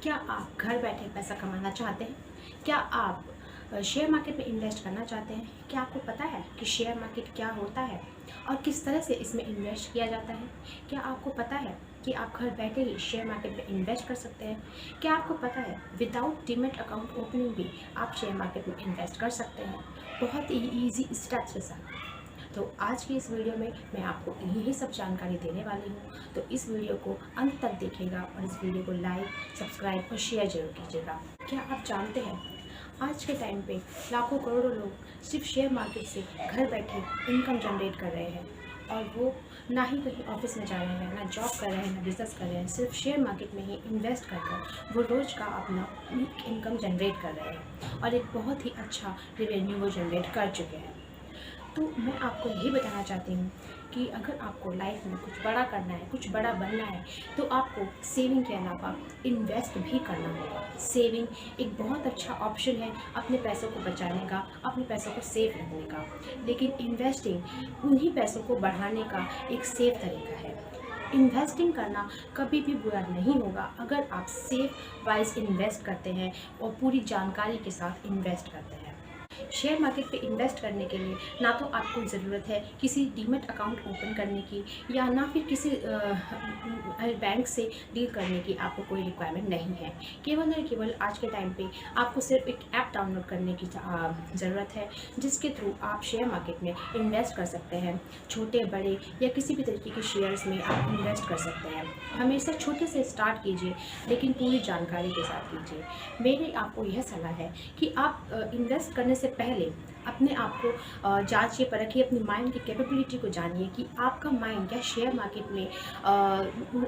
क्या आप घर बैठे पैसा कमाना चाहते हैं? क्या आप शेयर मार्केट में इन्वेस्ट करना चाहते हैं? क्या आपको पता है कि शेयर मार्केट क्या होता है और किस तरह से इसमें इन्वेस्ट किया जाता है? क्या आपको पता है कि आप घर बैठे ही शेयर मार्केट में इन्वेस्ट कर सकते हैं? क्या आपको पता है विदाउट डीमैट अकाउंट ओपनिंग भी आप शेयर मार्केट में इन्वेस्ट कर सकते हैं बहुत ही ईजी स्टेप्स के साथ? तो आज की इस वीडियो में मैं आपको यही सब जानकारी देने वाली हूँ। तो इस वीडियो को अंत तक देखिएगा और इस वीडियो को लाइक, सब्सक्राइब और शेयर जरूर कीजिएगा। क्या आप जानते हैं आज के टाइम पे लाखों करोड़ों लोग सिर्फ शेयर मार्केट से घर बैठे इनकम जनरेट कर रहे हैं और वो ना ही कहीं ऑफिस में जा रहे हैं, ना जॉब कर रहे हैं, ना बिजनेस कर रहे हैं, सिर्फ शेयर मार्केट में ही इन्वेस्ट कर वो रोज़ का अपना इनकम जनरेट कर रहे हैं और एक बहुत ही अच्छा रेवेन्यू वो जनरेट कर चुके हैं। तो मैं आपको यही बताना चाहती हूँ कि अगर आपको लाइफ में कुछ बड़ा करना है, कुछ बड़ा बनना है, तो आपको सेविंग के अलावा इन्वेस्ट भी करना होगा। सेविंग एक बहुत अच्छा ऑप्शन है अपने पैसों को बचाने का, अपने पैसों को सेफ रखने का, लेकिन इन्वेस्टिंग उन्हीं पैसों को बढ़ाने का एक सेफ तरीका है। इन्वेस्टिंग करना कभी भी बुरा नहीं होगा अगर आप सेफ वाइज इन्वेस्ट करते हैं और पूरी जानकारी के साथ इन्वेस्ट करते हैं। शेयर मार्केट पे इन्वेस्ट करने के लिए ना तो आपको ज़रूरत है किसी डीमैट अकाउंट ओपन करने की या ना फिर किसी बैंक से डील करने की आपको कोई रिक्वायरमेंट नहीं है। केवल और केवल आज के टाइम पे आपको सिर्फ एक ऐप डाउनलोड करने की ज़रूरत है जिसके थ्रू आप शेयर मार्केट में इन्वेस्ट कर सकते हैं। छोटे बड़े या किसी भी तरीके के शेयर्स में आप इन्वेस्ट कर सकते हैं। हमेशा छोटे से स्टार्ट कीजिए लेकिन पूरी जानकारी के साथ कीजिए। मेरी आपको यह सलाह है कि आप इन्वेस्ट करने से पहले अपने आप को जांचिए, परखिए, अपनी माइंड की कैपेबिलिटी को जानिए कि आपका माइंड क्या शेयर मार्केट में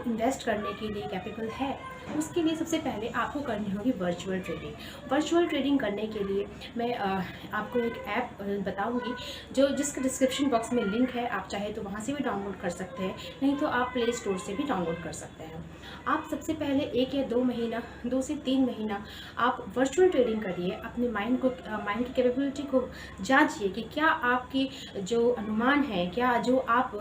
इन्वेस्ट करने के लिए कैपेबल है। उसके लिए सबसे पहले आपको करनी होगी वर्चुअल ट्रेडिंग। वर्चुअल ट्रेडिंग करने के लिए मैं आपको एक ऐप बताऊंगी जिसका डिस्क्रिप्शन बॉक्स में लिंक है। आप चाहे तो वहाँ से भी डाउनलोड कर सकते हैं, नहीं तो आप प्ले स्टोर से भी डाउनलोड कर सकते हैं। आप सबसे पहले 1 या 2 महीना, 2 से 3 महीना आप वर्चुअल ट्रेडिंग करिए। अपने माइंड की कैपेबिलिटी को जांचिए कि क्या आपकी जो अनुमान है, क्या जो आप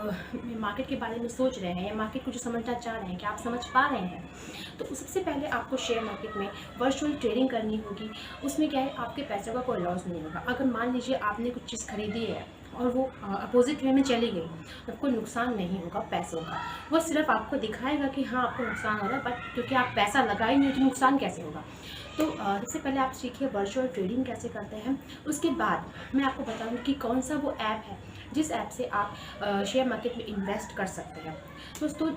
मार्केट के बारे में सोच रहे हैं या मार्केट को जो समझना चाह रहे हैं, क्या आप समझ पा रहे हैं। तो सबसे पहले आपको शेयर मार्केट में वर्चुअल ट्रेडिंग करनी होगी। उसमें क्या है, आपके पैसों का कोई लॉस नहीं होगा। अगर मान लीजिए आपने कुछ चीज़ खरीदी है और वो अपोजिट वे में चली गई, आपको नुकसान नहीं होगा पैसों का। वो सिर्फ आपको दिखाएगा कि हाँ आपको नुकसान हो रहा है, बट क्योंकि आप पैसा लगाए नहीं तो नुकसान कैसे होगा। तो सबसे पहले आप सीखिए वर्चुअल ट्रेडिंग कैसे करते हैं। उसके बाद मैं आपको बताऊंगी कि कौन सा वो ऐप है जिस ऐप से आप शेयर मार्केट में इन्वेस्ट कर सकते हैं। दोस्तों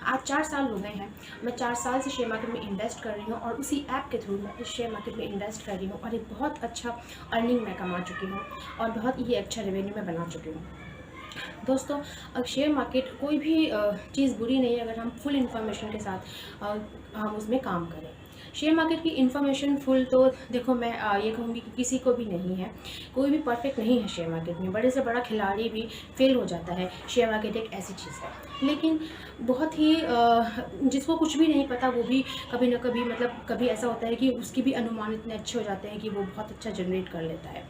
आज 4 साल हो गए हैं, मैं 4 साल से शेयर मार्केट में इन्वेस्ट कर रही हूँ और उसी ऐप के थ्रू मैं इस शेयर मार्केट में इन्वेस्ट कर रही हूँ और एक बहुत अच्छा अर्निंग मैं कमा चुकी हूँ और बहुत ही अच्छा रेवेन्यू मैं बना चुकी हूँ। दोस्तों अब शेयर मार्केट कोई भी चीज़ बुरी नहीं है अगर हम फुल इन्फॉर्मेशन के साथ हम उसमें काम करें। शेयर मार्केट की इन्फॉर्मेशन फुल तो देखो मैं ये कहूँगी कि किसी को भी नहीं है, कोई भी परफेक्ट नहीं है शेयर मार्केट में। बड़े से बड़ा खिलाड़ी भी फेल हो जाता है। शेयर मार्केट एक ऐसी चीज़ है, लेकिन बहुत ही जिसको कुछ भी नहीं पता वो भी कभी ना कभी मतलब कभी ऐसा होता है कि उसके भी अनुमान इतने अच्छे हो जाते हैं कि वो बहुत अच्छा जनरेट कर लेता है।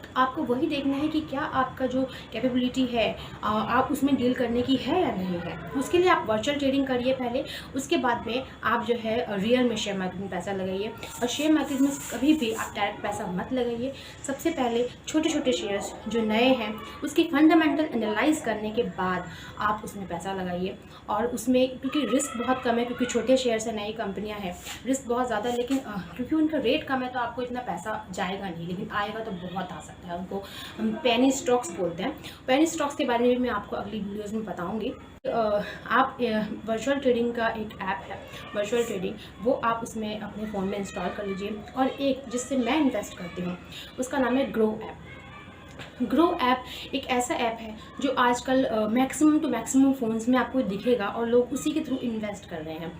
तो आपको वही देखना है कि क्या आपका जो कैपेबिलिटी है आप उसमें डील करने की है या नहीं है। उसके लिए आप वर्चुअल ट्रेडिंग करिए पहले, उसके बाद में आप जो है रियल में शेयर मार्केट में पैसा लगाइए। और शेयर मार्केट में कभी भी आप डायरेक्ट पैसा मत लगाइए। सबसे पहले छोटे छोटे शेयर्स जो नए हैं उसकी फंडामेंटल एनालाइज करने के बाद आप उसमें पैसा लगाइए। और उसमें क्योंकि रिस्क बहुत कम है, क्योंकि छोटे शेयर्स हैं, नई कंपनियां हैं, रिस्क बहुत ज़्यादा है, लेकिन क्योंकि उनका रेट कम है तो आपको इतना पैसा जाएगा नहीं, लेकिन आएगा तो बहुत आ सकता है। उनको हम पेनी स्टॉक्स बोलते हैं। पेनी स्टॉक्स के बारे में भी मैं आपको अगली वीडियोज़ में बताऊँगी। आप वर्चुअल ट्रेडिंग का एक ऐप है वर्चुअल ट्रेडिंग, वो आप उसमें अपने फ़ोन में इंस्टॉल कर लीजिए। और एक जिससे मैं इन्वेस्ट करती हूँ उसका नाम है ग्रो ऐप। ग्रो ऐप एक ऐसा ऐप है जो आजकल मैक्सिमम टू मैक्सिमम फ़ोन्स में आपको दिखेगा और लोग उसी के थ्रू इन्वेस्ट कर रहे हैं।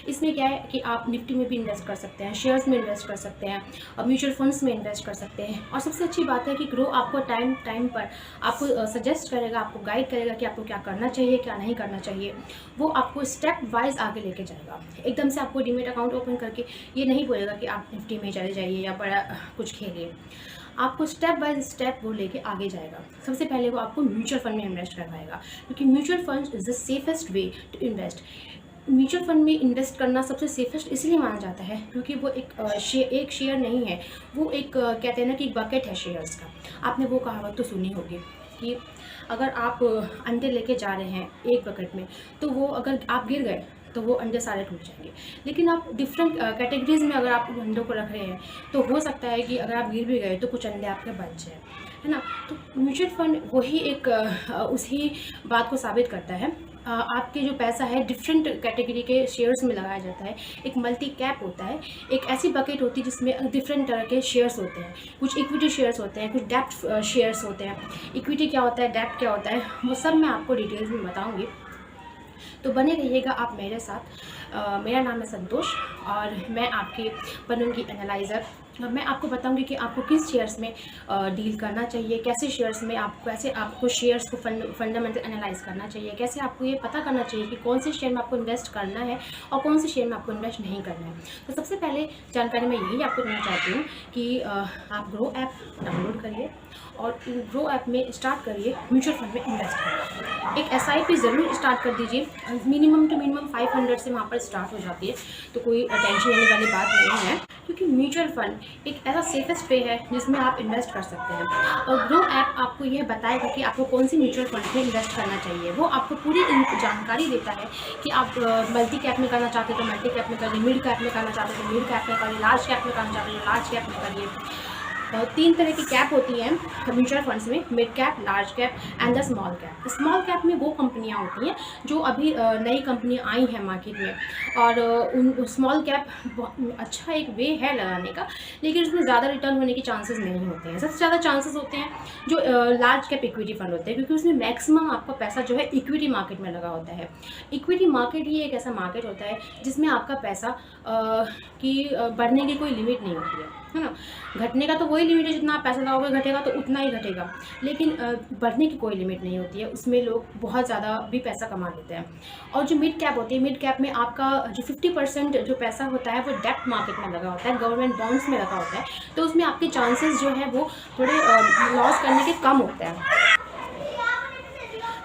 इसमें क्या है कि आप निफ्टी में भी इन्वेस्ट कर सकते हैं, शेयर्स में इन्वेस्ट कर सकते हैं और म्यूचुअल फंड्स में इन्वेस्ट कर सकते हैं। और सबसे अच्छी बात है कि ग्रो आपको टाइम टाइम पर आपको सजेस्ट करेगा, आपको गाइड करेगा कि आपको क्या करना चाहिए, क्या नहीं करना चाहिए। वो आपको स्टेप वाइज आगे लेके जाएगा। एकदम से आपको डीमैट अकाउंट ओपन करके ये नहीं बोलेगा कि आप निफ्टी में चले जाइए या बड़ा कुछ खेलिए। आपको स्टेप बाय स्टेप वो लेके आगे जाएगा। सबसे पहले वो आपको म्यूचुअल फंड में इन्वेस्ट करवाएगा, क्योंकि mutual fund is the safest way to invest. Mutual fund में इन्वेस्ट करना सबसे सेफेस्ट इसलिए माना जाता है क्योंकि वो एक शेयर नहीं है, वो एक कहते हैं ना कि एक बकेट है शेयर्स का। आपने वो कहावत तो सुनी होगी कि अगर आप अंडे लेके जा रहे हैं एक बकेट में, तो वो अगर आप गिर गए तो वो अंडे सारे टूट जाएंगे। लेकिन आप डिफरेंट कैटेगरीज में अगर आप उन अंडों को रख रहे हैं तो हो सकता है कि अगर आप गिर भी गए तो कुछ अंडे आपके बच जाए, है ना। तो म्यूचुअल फंड वही एक उसी बात को साबित करता है। आपके जो पैसा है डिफरेंट कैटेगरी के शेयर्स में लगाया जाता है। एक मल्टी कैप होता है, एक ऐसी बकेट होती है जिसमें डिफरेंट तरह के शेयर्स होते हैं। कुछ इक्विटी शेयर्स होते हैं, कुछ डेप्ट शेयर्स होते हैं। इक्विटी क्या होता है, डेप्ट क्या होता है, वो सब मैं आपको डिटेल्स में बताऊँगी, तो बने रहिएगा आप मेरे साथ। मेरा नाम है संतोष और मैं आपकी बनूंगी एनालाइज़र। मैं आपको बताऊंगी कि आपको किस शेयर्स में डील करना चाहिए, कैसे शेयर्स में कैसे आपको शेयर्स को फंडामेंटल एनालाइज करना चाहिए, कैसे आपको ये पता करना चाहिए कि कौन से शेयर में आपको इन्वेस्ट करना है और कौन से शेयर में आपको इन्वेस्ट नहीं करना है। तो सबसे पहले जानकारी मैं यही आपको देना चाहती हूँ कि आप ग्रो ऐप डाउनलोड करिए और ग्रो ऐप में स्टार्ट करिए म्यूचुअल फंड में इन्वेस्ट करना। एक SIP ज़रूर स्टार्ट कर दीजिए, मिनिमम टू मिनिमम 500 से वहाँ पर स्टार्ट हो जाती है, तो कोई टेंशन लेने वाली बात नहीं है, क्योंकि म्यूचुअल फंड एक ऐसा सेफेस्ट वे है जिसमें आप इन्वेस्ट कर सकते हैं। और ग्रो ऐप आपको यह बताएगा कि आपको कौन सी म्यूचुअल फंड में इन्वेस्ट करना चाहिए। वो आपको पूरी जानकारी देता है कि आप मल्टी कैप में करना चाहते हैं तो मल्टी कैप में करिए, मिड कैप में करना चाहते हैं तो मिड कैप में करिए, लार्ज कैप में करना चाहते हैं तो लार्ज कैप में करिए। 3 तरह की कैप होती हैं म्यूचुअल फंड्स में, mid cap, large cap and the small cap. Small cap में वो कंपनियां होती हैं जो अभी नई कंपनियां आई हैं मार्केट में, और उन स्मॉल कैप अच्छा एक वे है लगाने का, लेकिन उसमें ज़्यादा रिटर्न होने के चांसेस नहीं होते हैं। सबसे ज़्यादा चांसेस होते हैं जो लार्ज कैप इक्विटी फंड होते हैं, क्योंकि उसमें मैक्सिमम आपका पैसा जो है इक्विटी मार्केट में लगा होता है। इक्विटी मार्केट ही एक ऐसा मार्केट होता है जिसमें आपका पैसा की बढ़ने की कोई लिमिट नहीं होती है ना। घटने का तो वही लिमिट है, जितना आप पैसा लगाओगे घटेगा तो उतना ही घटेगा, लेकिन बढ़ने की कोई लिमिट नहीं होती है। उसमें लोग बहुत ज़्यादा भी पैसा कमा लेते हैं। और जो मिड कैप होती है, मिड कैप में आपका जो 50% जो पैसा होता है वो डेप्ट मार्केट में लगा होता है, गवर्नमेंट बॉन्ड्स में लगा होता है, तो उसमें आपके चांसेस जो है वो थोड़े लॉस करने के कम होते हैं।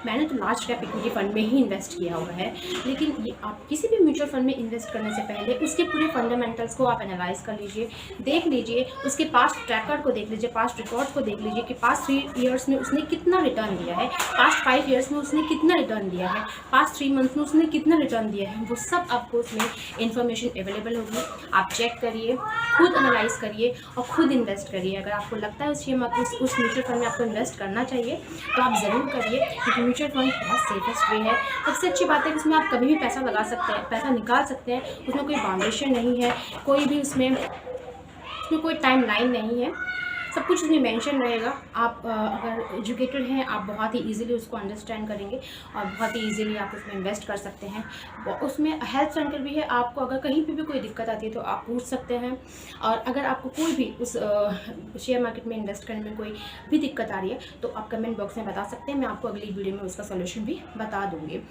मैंने तो लार्ज कैप इक्विटी फंड में ही इन्वेस्ट किया हुआ है, लेकिन ये आप किसी भी म्यूचुअल फंड में इन्वेस्ट करने से पहले उसके पूरे फंडामेंटल्स को आप एनालाइज कर लीजिए, देख लीजिए, उसके पास्ट ट्रैकर को देख लीजिए, पास्ट रिकॉर्ड को देख लीजिए कि पास्ट 3 ईयर्स में उसने कितना रिटर्न दिया है, पास्ट 5 ईयर्स में उसने कितना रिटर्न दिया है, पास्ट 3 मंथ्स में उसने कितना रिटर्न दिया है। वो सब आपको उसमें इन्फॉर्मेशन अवेलेबल होगी। आप चेक करिए, खुद एनालाइज करिए और खुद इन्वेस्ट करिए। अगर आपको लगता है उस म्यूचुअल फंड में आपको इन्वेस्ट करना चाहिए तो आप ज़रूर करिए, क्योंकि म्यूचुअल फंड बहुत सेफेस्ट वे है। सबसे अच्छी बात है कि उसमें आप कभी भी पैसा लगा सकते हैं, पैसा निकाल सकते हैं, उसमें कोई बाउंडेशन नहीं है, कोई भी उसमें कोई टाइम लाइन नहीं है, सब कुछ उसमें मेंशन रहेगा। आप अगर एजुकेटेड हैं आप बहुत ही इजीली उसको अंडरस्टैंड करेंगे और बहुत ही इजीली आप उसमें इन्वेस्ट कर सकते हैं। उसमें हेल्प सेंटर भी है, आपको अगर कहीं पे भी कोई दिक्कत आती है तो आप पूछ सकते हैं। और अगर आपको कोई भी उस शेयर मार्केट में इन्वेस्ट करने में कोई भी दिक्कत आ रही है तो आप कमेंट बॉक्स में बता सकते हैं, मैं आपको अगली वीडियो में उसका सोल्यूशन भी बता दूँगी।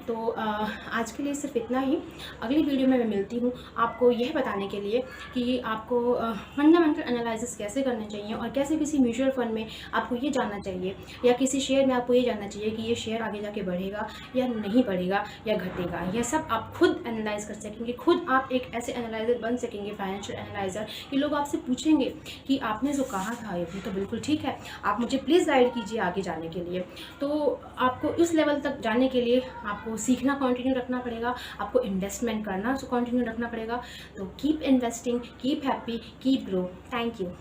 तो आज के लिए सिर्फ इतना ही। अगली वीडियो में मैं मिलती हूँ आपको यह बताने के लिए कि आपको फंडामेंटल एनालिसिस कैसे करने चाहिए और कैसे किसी म्यूचुअल फंड में आपको ये जानना चाहिए या किसी शेयर में आपको ये जानना चाहिए कि ये शेयर आगे जाके बढ़ेगा या नहीं बढ़ेगा या घटेगा। यह सब आप खुद एनालाइज कर सकेंगे, खुद आप एक ऐसे एनालाइजर बन सकेंगे, फाइनेंशियल एनालाइजर, कि लोग आपसे पूछेंगे कि आपने जो कहा था ये तो बिल्कुल ठीक है, आप मुझे प्लीज़ गाइड कीजिए आगे जाने के लिए। तो आपको इस लेवल तक जाने के लिए आपको सीखना कंटिन्यू रखना पड़ेगा, आपको इन्वेस्टमेंट करना कंटिन्यू रखना पड़ेगा। तो keep investing, keep happy, keep grow. Thank you.